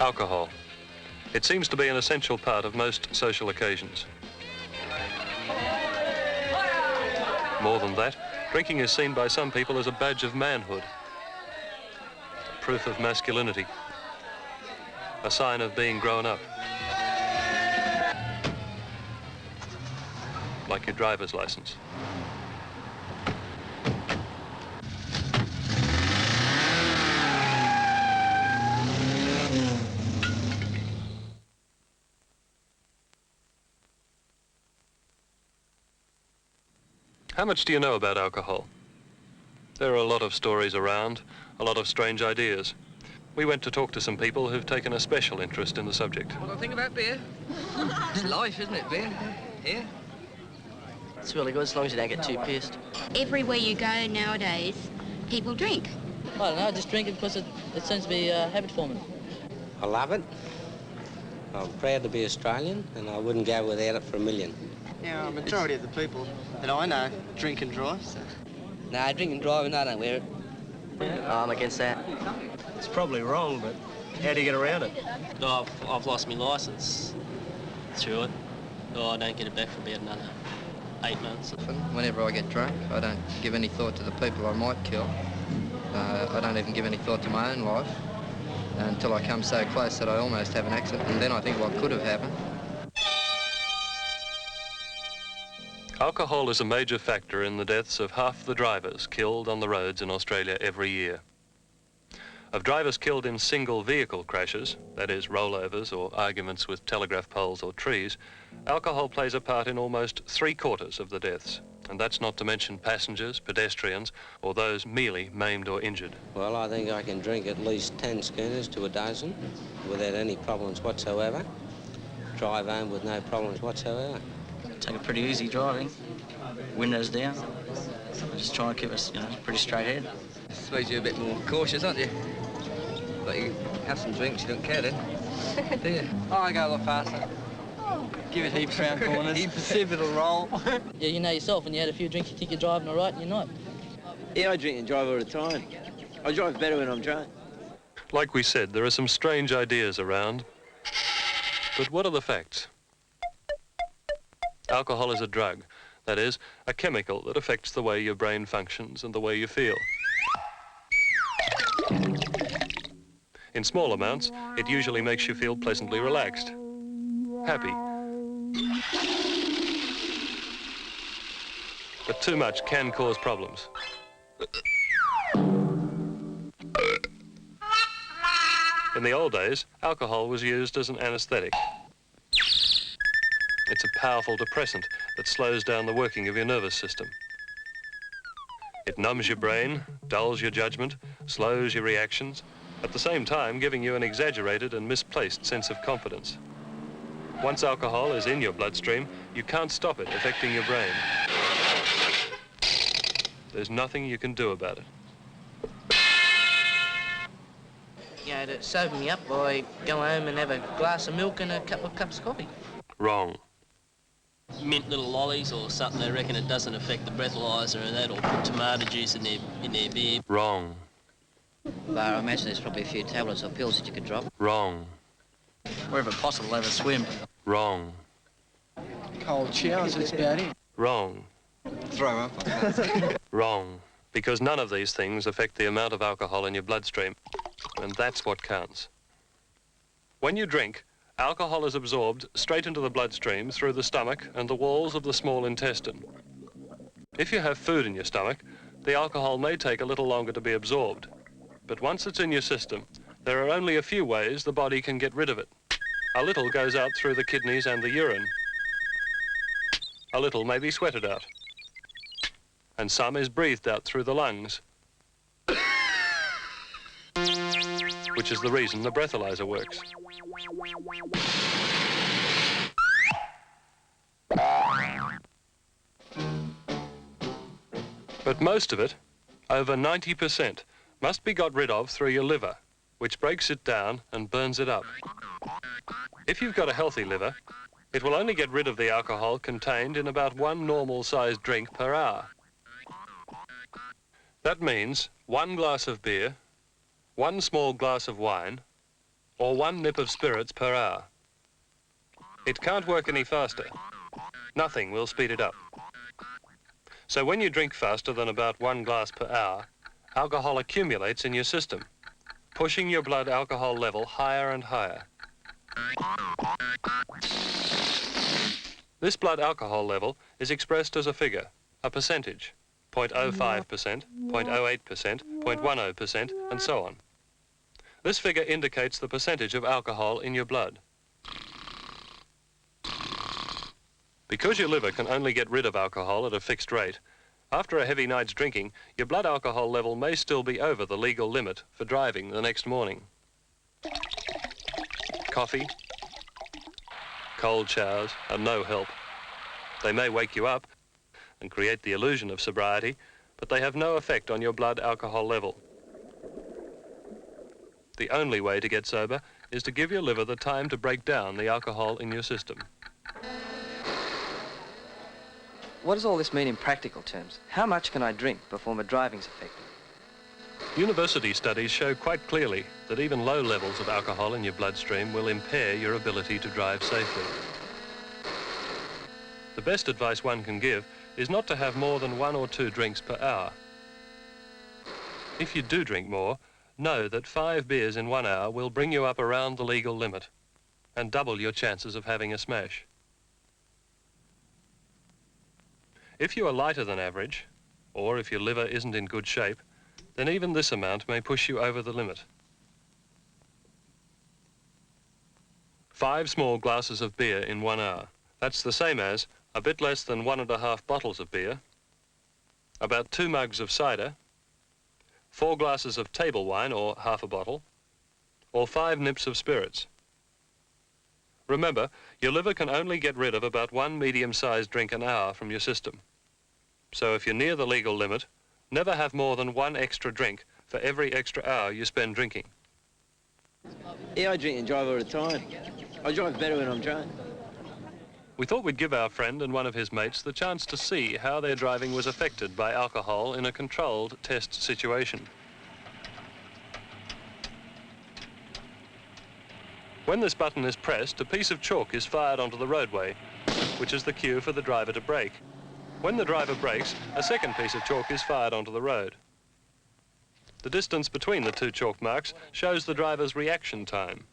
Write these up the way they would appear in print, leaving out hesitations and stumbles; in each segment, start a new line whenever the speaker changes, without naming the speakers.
Alcohol. It seems to be an essential part of most social occasions. More than that, drinking is seen by some people as a badge of manhood, proof of masculinity, a sign of being grown up, like your driver's license. How much do you know about alcohol? There are a lot of stories around, a lot of strange ideas. We went to talk to some people who've taken a special interest in the subject.
What do I think about beer? It's life, isn't it, beer? Here?
It's really good as long as you don't get too pissed.
Everywhere you go nowadays, people drink.
I don't know, I just drink it because it seems to be habit forming.
I love it. I'm proud to be Australian, and I wouldn't go without it for a million.
Yeah, a majority of the people that I know drink and drive, so...
No, I drink and drive and I don't wear it. I'm against that.
It's probably wrong, but how do you get around it?
No, I've lost my licence through it. Oh, I don't get it back for about another 8 months.
Whenever I get drunk, I don't give any thought to the people I might kill. I don't even give any thought to my own life until I come so close that I almost have an accident, and then I think what could have happened.
Alcohol is a major factor in the deaths of half the drivers killed on the roads in Australia every year. Of drivers killed in single vehicle crashes, that is rollovers or arguments with telegraph poles or trees, alcohol plays a part in almost 3/4 of the deaths. And that's not to mention passengers, pedestrians, or those merely maimed or injured.
Well, I think I can drink at least 10 schooners to a dozen without any problems whatsoever. Drive home with no problems whatsoever.
Take it pretty easy driving, windows down. Just try and keep us, pretty straight ahead.
I suppose you're a bit more cautious, aren't you? But you have some drinks, you don't care then, do you?
Oh, I go a lot faster. Give it heaps round corners. See if it'll roll.
Yeah, you know yourself, when you had a few drinks, you think you're driving all right, and you're not.
Yeah, I drink and drive all the time. I drive better when I'm drunk.
Like we said, there are some strange ideas around. But what are the facts? Alcohol is a drug, that is, a chemical that affects the way your brain functions and the way you feel. In small amounts, it usually makes you feel pleasantly relaxed, happy. But too much can cause problems. In the old days, alcohol was used as an anesthetic. It's a powerful depressant that slows down the working of your nervous system. It numbs your brain, dulls your judgment, slows your reactions, at the same time giving you an exaggerated and misplaced sense of confidence. Once alcohol is in your bloodstream, you can't stop it affecting your brain. There's nothing you can do about it.
You know, to sober me up, I go home and have a glass of milk and a couple of cups of coffee.
Wrong.
Mint little lollies or something, they reckon it doesn't affect the breathalyzer and that, or put tomato juice in their beer.
Wrong.
But I imagine there's probably a few tablets or pills that you could drop.
Wrong.
Wherever possible, have a swim.
Wrong.
Cold showers, that's about it.
Wrong.
Throw up.
Wrong. Because none of these things affect the amount of alcohol in your bloodstream. And that's what counts. When you drink, alcohol is absorbed straight into the bloodstream through the stomach and the walls of the small intestine. If you have food in your stomach, the alcohol may take a little longer to be absorbed. But once it's in your system, there are only a few ways the body can get rid of it. A little goes out through the kidneys and the urine. A little may be sweated out. And some is breathed out through the lungs, which is the reason the breathalyzer works. But most of it, over 90%, must be got rid of through your liver, which breaks it down and burns it up. If you've got a healthy liver, it will only get rid of the alcohol contained in about 1 normal-sized drink per hour. That means 1 glass of beer, 1 small glass of wine, or 1 nip of spirits per hour. It can't work any faster. Nothing will speed it up. So when you drink faster than about 1 glass per hour, alcohol accumulates in your system, pushing your blood alcohol level higher and higher. This blood alcohol level is expressed as a figure, a percentage, 0.05%, 0.08%, 0.10%, and so on. This figure indicates the percentage of alcohol in your blood. Because your liver can only get rid of alcohol at a fixed rate, after a heavy night's drinking, your blood alcohol level may still be over the legal limit for driving the next morning. Coffee, cold showers are no help. They may wake you up and create the illusion of sobriety, but they have no effect on your blood alcohol level. The only way to get sober is to give your liver the time to break down the alcohol in your system.
What does all this mean in practical terms? How much can I drink before my driving's affected?
University studies show quite clearly that even low levels of alcohol in your bloodstream will impair your ability to drive safely. The best advice one can give is not to have more than 1 or 2 drinks per hour. If you do drink more, know that 5 beers in 1 hour will bring you up around the legal limit and double your chances of having a smash. If you are lighter than average, or if your liver isn't in good shape, then even this amount may push you over the limit. 5 small glasses of beer in 1 hour. That's the same as a bit less than 1.5 bottles of beer, about 2 mugs of cider, 4 glasses of table wine or half a bottle, or 5 nips of spirits. Remember, your liver can only get rid of about 1 medium-sized drink an hour from your system. So if you're near the legal limit, never have more than 1 extra drink for every extra hour you spend drinking.
Yeah, I drink and drive all the time. I drive better when I'm drunk.
We thought we'd give our friend and one of his mates the chance to see how their driving was affected by alcohol in a controlled test situation. When this button is pressed, a piece of chalk is fired onto the roadway, which is the cue for the driver to brake. When the driver brakes, a second piece of chalk is fired onto the road. The distance between the 2 chalk marks shows the driver's reaction time.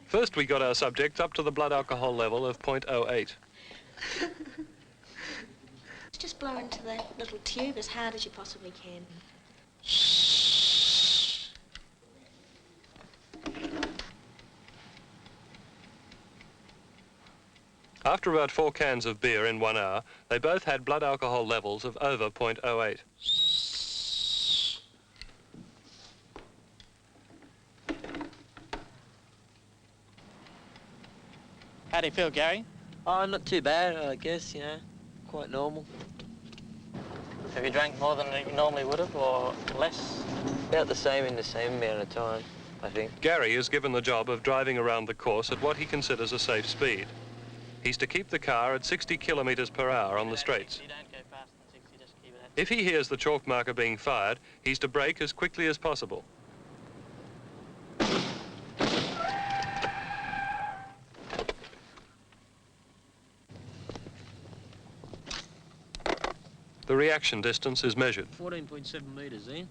First, we got our subject up to the blood alcohol level of 0.08.
Just blow into the little tube as hard as you possibly can.
After about 4 cans of beer in 1 hour, they both had blood alcohol levels of over 0.08.
How do you feel, Gary?
Oh, not too bad, I guess, you know, quite normal.
Have you drank more than you normally would have, or less?
About the same in the same amount of time, I think.
Gary is given the job of driving around the course at what he considers a safe speed. He's to keep the car at 60 kilometres per hour on the straights.
You don't go faster than 60, just keep it at...
If he hears the chalk marker being fired, he's to brake as quickly as possible. The reaction distance is measured.
14.7 metres, Ian.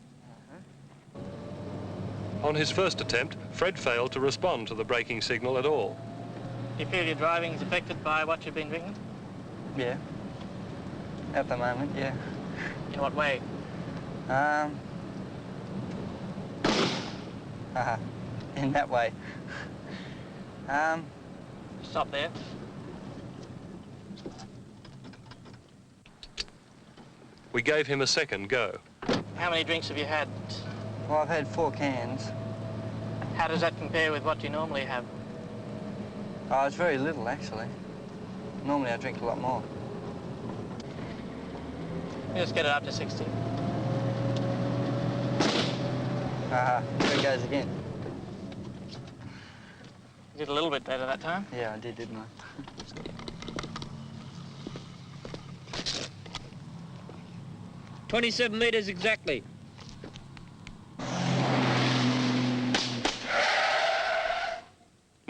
On his first attempt, Fred failed to respond to the braking signal at all.
Do you feel your driving is affected by what you've been drinking?
Yeah. At the moment, yeah.
In what way?
In that way.
Stop there.
We gave him a second go.
How many drinks have you had?
Well, I've had 4 cans.
How does that compare with what you normally have?
Oh, it's very little, actually. Normally I drink a lot more.
Let's get it up to 60.
There it goes again.
You did a little bit better that time.
Yeah, I did, didn't I?
27 metres exactly.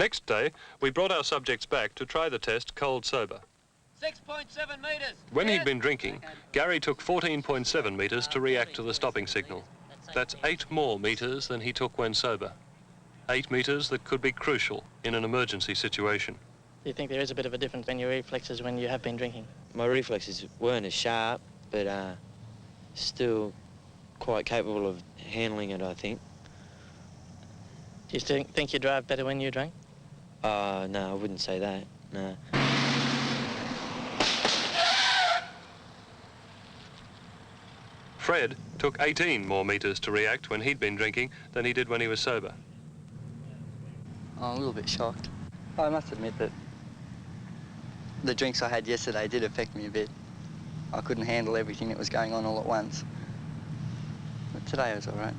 Next day, we brought our subjects back to try the test cold sober.
6.7 metres.
When he'd been drinking, Gary took 14.7 metres to react to the stopping signal. That's 8 more metres than he took when sober. 8 metres that could be crucial in an emergency situation.
Do you think there is a bit of a difference in your reflexes when you have been drinking?
My reflexes weren't as sharp, but still quite capable of handling it, I think.
Do you think you drive better when you drink?
No, I wouldn't say that, no.
Fred took 18 more metres to react when he'd been drinking than he did when he was sober.
I'm a little bit shocked. I must admit that the drinks I had yesterday did affect me a bit. I couldn't handle everything that was going on all at once. But today was all right.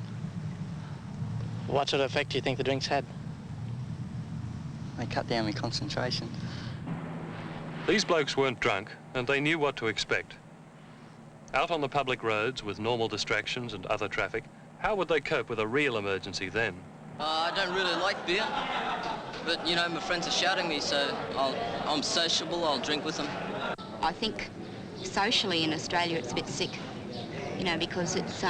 What sort of effect do you think the drinks had?
They cut down my concentration.
These blokes weren't drunk, and they knew what to expect. Out on the public roads with normal distractions and other traffic, how would they cope with a real emergency then?
I don't really like beer, but, you know, my friends are shouting me, so I'm sociable, I'll drink with them.
I think socially in Australia it's a bit sick, you know, because it's,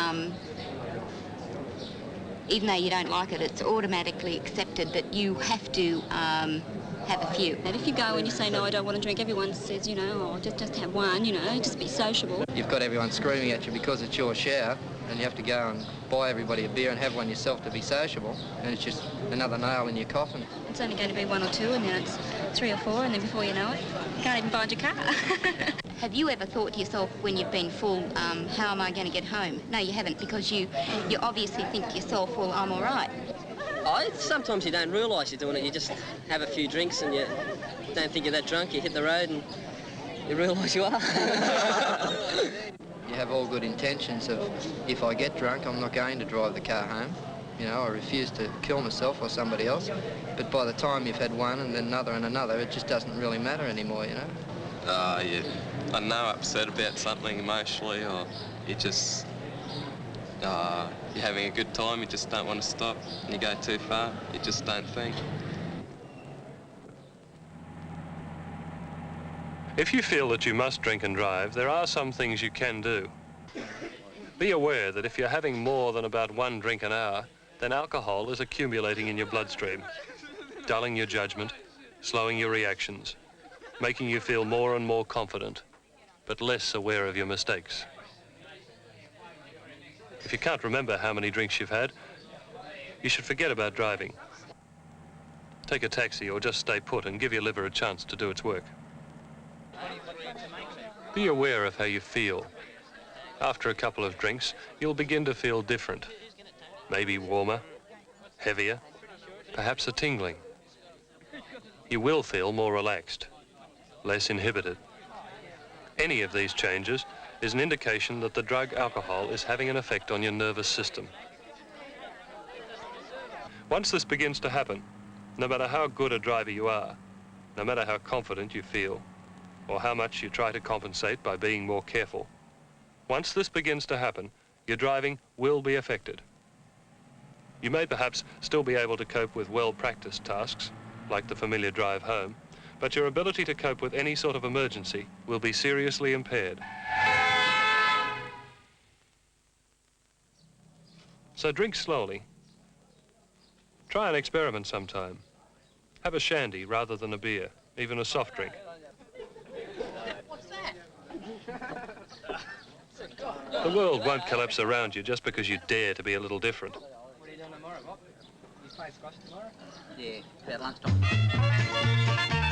even though you don't like it, it's automatically accepted that you have to have a few.
And if you go and you say, no, I don't want to drink, everyone says, you know, oh, just have one, you know, just be sociable.
You've got everyone screaming at you because it's your shower, and you have to go and buy everybody a beer and have one yourself to be sociable, and it's just another nail in your coffin.
It's only going to be 1 or 2, and then it's 3 or 4, and then before you know it, you can't even find your car.
Have you ever thought to yourself when you've been full, how am I going to get home? No, you haven't, because you obviously think to yourself, well, I'm all right.
Sometimes you don't realise you're doing it. You just have a few drinks and you don't think you're that drunk. You hit the road and you realise you are.
You have all good intentions of, if I get drunk, I'm not going to drive the car home. You know, I refuse to kill myself or somebody else. But by the time you've had one and then another and another, it just doesn't really matter anymore, you know?
You are now upset about something emotionally, or you just, you're having a good time, you just don't want to stop, and you go too far, you just don't think.
If you feel that you must drink and drive, there are some things you can do. Be aware that if you're having more than about 1 drink an hour, then alcohol is accumulating in your bloodstream, dulling your judgment, slowing your reactions, making you feel more and more confident, but less aware of your mistakes. If you can't remember how many drinks you've had, you should forget about driving. Take a taxi or just stay put and give your liver a chance to do its work. Be aware of how you feel. After a couple of drinks, you'll begin to feel different. Maybe warmer, heavier, perhaps a tingling. You will feel more relaxed, less inhibited. Any of these changes is an indication that the drug alcohol is having an effect on your nervous system. Once this begins to happen, no matter how good a driver you are, no matter how confident you feel, or how much you try to compensate by being more careful, once this begins to happen, your driving will be affected. You may perhaps still be able to cope with well-practiced tasks, like the familiar drive home, but your ability to cope with any sort of emergency will be seriously impaired. So drink slowly. Try an experiment sometime. Have a shandy rather than a beer, even a soft drink. The world won't collapse around you just because you dare to be a little different.
What are you doing tomorrow, Bob? You play squash tomorrow?
Yeah, about lunchtime.